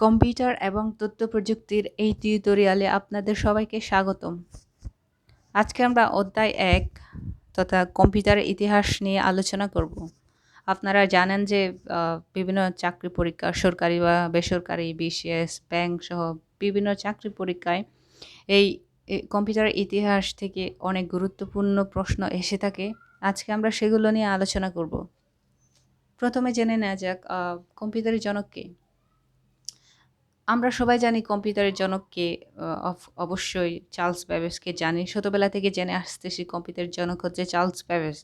Computer এবং তথ্য প্রযুক্তির এই টিউটোরিয়ালে আপনাদের সবাইকে স্বাগতম। আজকে আমরা অধ্যায় 1 তথা কম্পিউটারের ইতিহাস নিয়ে আলোচনা করব। আপনারা জানেন যে বিভিন্ন চাকরি পরীক্ষা, সরকারি বা বেসরকারি, BCS, ব্যাংক সহ বিভিন্ন চাকরি পরীক্ষায় এই কম্পিউটারের ইতিহাস থেকে অনেক গুরুত্বপূর্ণ প্রশ্ন এসে থাকে। আজকে আমরা সেগুলো নিয়ে আলোচনা করব। প্রথমে জেনে নেওয়া যাক কম্পিউটারের জনক কে। আমরা সবাই জানি কম্পিউটারের জনককে, অবশ্যই চার্লস ব্যাবেজকে জানি। ছোটবেলা থেকে জেনে আসতেছি কম্পিউটারের জনক হচ্ছে চার্লস ব্যাবেজ।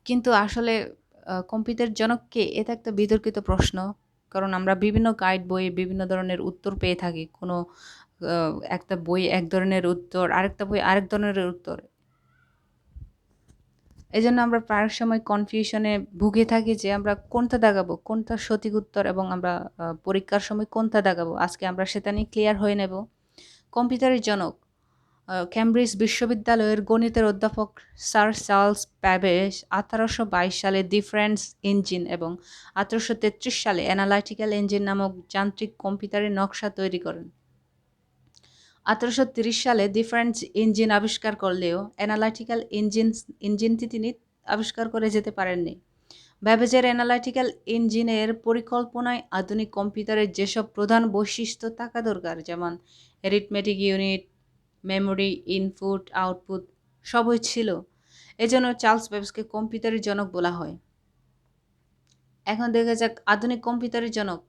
কিন্তু আসলে কম্পিউটারের জনককে, এটা একটা বিতর্কিত প্রশ্ন। কারণ আমরা বিভিন্ন গাইড বইয়ে বিভিন্ন ধরনের উত্তর পেয়ে থাকি। কোনো একটা বই এক ধরনের উত্তর, আরেকটা বই আরেক ধরনের উত্তর। এই জন্য আমরা প্রায় সময় কনফিউশনে ভুগে থাকি যে আমরা কোনটা দাগাবো, কোনটা সঠিক উত্তর, এবং আমরা পরীক্ষার সময় কোনটা দাগাবো। আজকে আমরা সেটা নিয়ে ক্লিয়ার হয়ে নেব। কম্পিউটারের জনক ক্যামব্রিজ বিশ্ববিদ্যালয়ের গণিতের অধ্যাপক স্যার চার্লস ব্যাবেজ 1822 সালে ডিফারেন্স ইঞ্জিন এবং 1833 সালে অ্যানালাইটিক্যাল ইঞ্জিন নামক যান্ত্রিক কম্পিউটারের নকশা তৈরি করেন। 1830 সালে ডিফারেন্স ইঞ্জিন আবিষ্কার করলেও অ্যানালাইটিক্যাল ইঞ্জিনটি তিনি আবিষ্কার করে যেতে পারেননি। ব্যাবেজের অ্যানালাইটিক্যাল ইঞ্জিনের পরিকল্পনায় আধুনিক কম্পিউটারের যেসব প্রধান বৈশিষ্ট্য থাকা দরকার, যেমন arithmetic unit, memory, input, output সবই ছিল। এজন্য চার্লস ব্যাবেজকে কম্পিউটারের জনক বলা হয়। এখন দেখা যাক আধুনিক কম্পিউটারের জনক।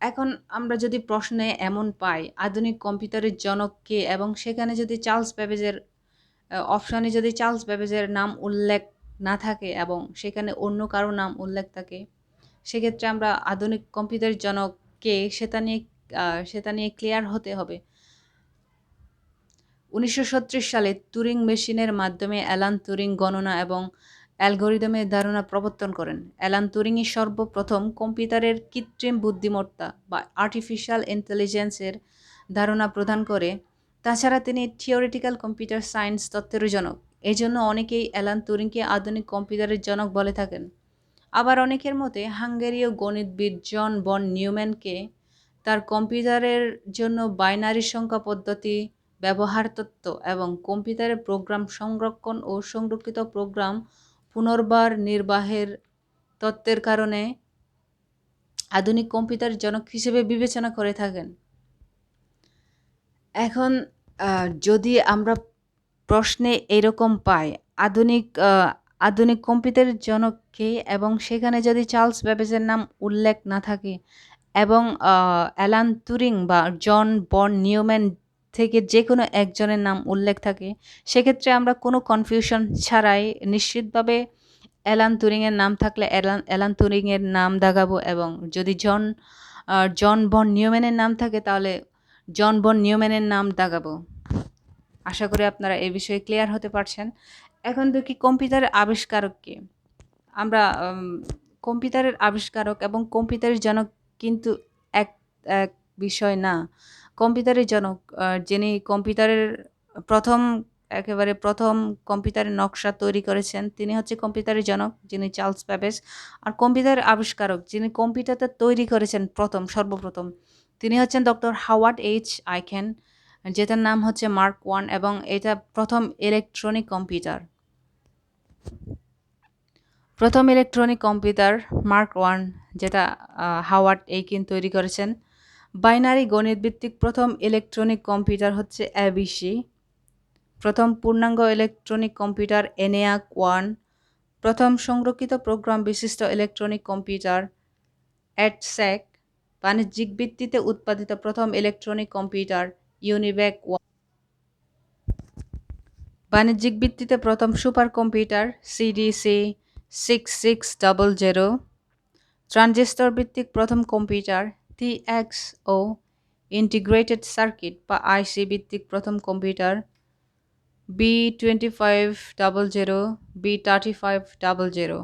এখন আমরা যদি প্রশ্নে এমন পাই আধুনিক কম্পিউটারের জনক কে, এবং সেখানে যদি চার্লস ব্যাবেজের অপশানে যদি চার্লস ব্যাবেজের নাম উল্লেখ না থাকে এবং সেখানে অন্য কারো নাম উল্লেখ থাকে, সেক্ষেত্রে আমরা আধুনিক কম্পিউটারের জনক কে সেটা নিয়ে ক্লিয়ার হতে হবে। 1937 সালে টুরিং মেশিনের মাধ্যমে অ্যালান টুরিং গণনা এবং অ্যালগরিদমের ধারণা প্রবর্তন করেন। অ্যালান টুরিংই সর্বপ্রথম কম্পিউটারের কৃত্রিম বুদ্ধিমত্তা বা আর্টিফিশিয়াল ইন্টেলিজেন্সের ধারণা প্রদান করে। তাছাড়া তিনি থিওরিটিক্যাল কম্পিউটার সায়েন্স তত্ত্বেরও জনক। এই জন্য অনেকেই অ্যালান টুরিংকে আধুনিক কম্পিউটারের জনক বলে থাকেন। আবার অনেকের মতে হাঙ্গেরীয় গণিতবিদ জন বন নিউম্যানকে তার কম্পিউটারের জন্য বাইনারি সংখ্যা পদ্ধতি ব্যবহার তত্ত্ব এবং কম্পিউটারে প্রোগ্রাম সংরক্ষণ ও সংরক্ষিত প্রোগ্রাম পুনর্বার নির্বাহের তত্ত্বের কারণে আধুনিক কম্পিউটার জনক হিসেবে বিবেচনা করে থাকেন। এখন যদি আমরা প্রশ্নে এরকম পাই আধুনিক কম্পিউটারের জনক কে, এবং সেখানে যদি চার্লস ব্যাবেজের নাম উল্লেখ না থাকে এবং অ্যালান টুরিং বা জন বন নিউম্যান থেকে যে কোনো একজনের নাম উল্লেখ থাকে, সেক্ষেত্রে আমরা কোনো কনফিউশন ছাড়াই নিশ্চিতভাবে অ্যালান টুরিংয়ের নাম থাকলে অ্যালান টুরিংয়ের নাম দাগাবো, এবং যদি জন বন নিউম্যানের নাম থাকে তাহলে জন বন নিউম্যানের নাম দাগাবো। আশা করি আপনারা এই বিষয়ে ক্লিয়ার হতে পারছেন। এখন দেখি কম্পিউটারের আবিষ্কারককে। আমরা কম্পিউটারের আবিষ্কারক এবং কম্পিউটারের জনক কিন্তু এক এক বিষয় না। কম্পিউটারের জনক যিনি কম্পিউটারের একেবারে প্রথম কম্পিউটারের নকশা তৈরি করেছেন, তিনি হচ্ছে কম্পিউটারের জনক, যিনি চার্লস ব্যাবেজ। আর কম্পিউটারের আবিষ্কারক যিনি কম্পিউটারটা তৈরি করেছেন সর্বপ্রথম, তিনি হচ্ছেন ডক্টর হাওয়ার্ড এইচ আইকেন, যেটার নাম হচ্ছে মার্ক 1, এবং এটা প্রথম ইলেকট্রনিক কম্পিউটার মার্ক 1, যেটা হাওয়ার্ড এইকেন তৈরি করেছেন। বাইনারি গণিত ভিত্তিক প্রথম ইলেকট্রনিক কম্পিউটার হচ্ছে ABC। প্রথম পূর্ণাঙ্গ ইলেকট্রনিক কম্পিউটার ENIAC 1। প্রথম সংরক্ষিত প্রোগ্রাম বিশিষ্ট ইলেকট্রনিক কম্পিউটার ETSEC। বাণিজ্যিক ভিত্তিতে উৎপাদিত প্রথম ইলেকট্রনিক কম্পিউটার ইউনিভ্যাক 1। বাণিজ্যিক ভিত্তিতে প্রথম সুপার কম্পিউটার CDC 6600। ট্রানজিস্টর ভিত্তিক প্রথম কম্পিউটার TXO। ইন্টিগ্রেটেড সার্কিট বা IC ভিত্তিক প্রথম কম্পিউটার B2500 B3500।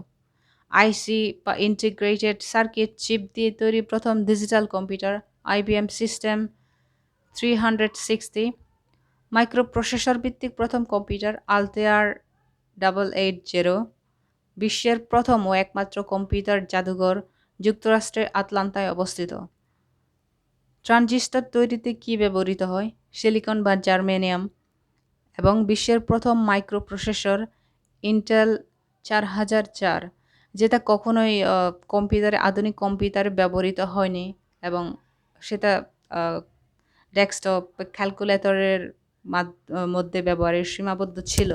IC বা ইন্টিগ্রেটেড সার্কিট চিপ দিয়ে তৈরি প্রথম digital computer IBM system 360। Microprocessor ভিত্তিক প্রথম কম্পিউটার আলতেয়ার 880। বিশ্বের প্রথম ও একমাত্র কম্পিউটার জাদুঘর যুক্তরাষ্ট্রের আটলান্টায় অবস্থিত। ট্রানজিস্টর তৈরিতে কী ব্যবহৃত হয়? সিলিকন বা জার্মেনিয়াম। এবং বিশ্বের প্রথম মাইক্রোপ্রসেসর ইন্টেল 4004, যেটা কখনোই কম্পিউটারে, আধুনিক কম্পিউটারে ব্যবহৃত হয়নি এবং সেটা ডেস্কটপ ক্যালকুলেটরের মধ্যে ব্যবহারের সীমাবদ্ধ ছিল।